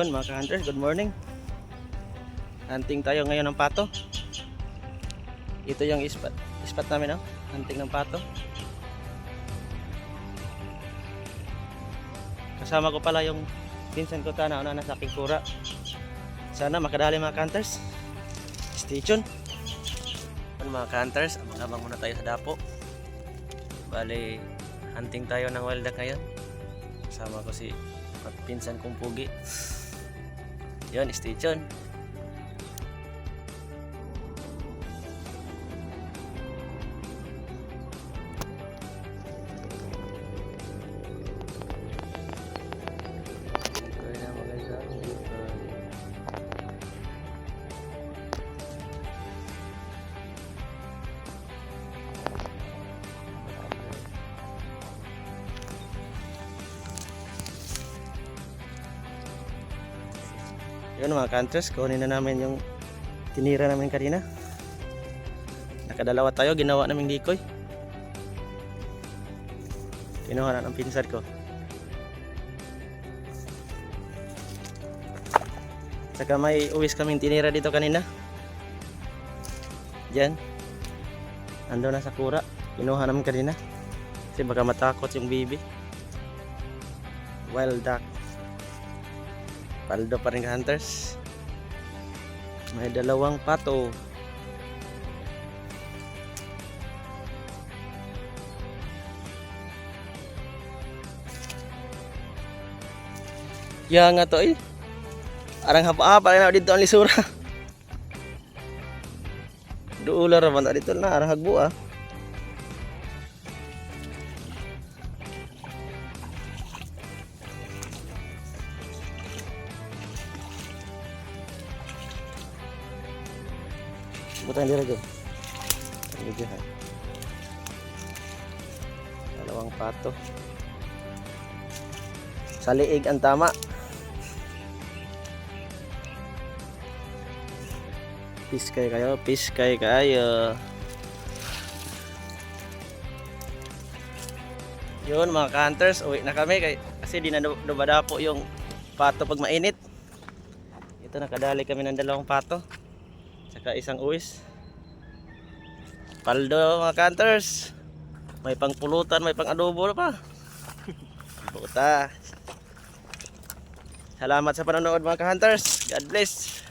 Yun mga ka-hunters, good morning. Hunting tayo ngayon ng pato. Ito yung spot namin, no? Hunting ng pato. Kasama ko pala yung pinsan ko na una sa aking kura. Sana makadali mga ka-hunters. Stay tuned. Mga ka-hunters, abang-abang muna tayo sa dapo. Bali, hunting tayo ng wild duck ngayon. Kasama ko si pinsan kong pugi. Yun, stay tuned. Yun mga ka-hunters, kunin na namin yung tinira namin kanina. Nakadalawa tayo, ginawa naming decoy. Kinuha na ng pinsan ko. Saka may uwis kaming tinira dito kanina. Diyan. Ando na sa kura. Kinuha namin kanina. Kasi baka matakot yung bibi. Wild duck. Paldo pa rin ka-hunters. May dalawang pato. Ya nga to eh. Arang hapa-hapa na dito ang lisura. Duula raman dito na arang hagbo ah. Butang dira go. Medyo ha. Dalawang pato. Sa liig ang tama. Piskay kayo, piskay kayo. Yun mga ka-hunters, uwi na kami kasi di na dubada po yung pato pag mainit. Ito nakadali kami ng dalawang pato. Saka isang uwis. Paldo mga ka-hunters. May pang pulutan, may pang adobo pa. Buta. Salamat sa panonood mga ka-hunters. God bless.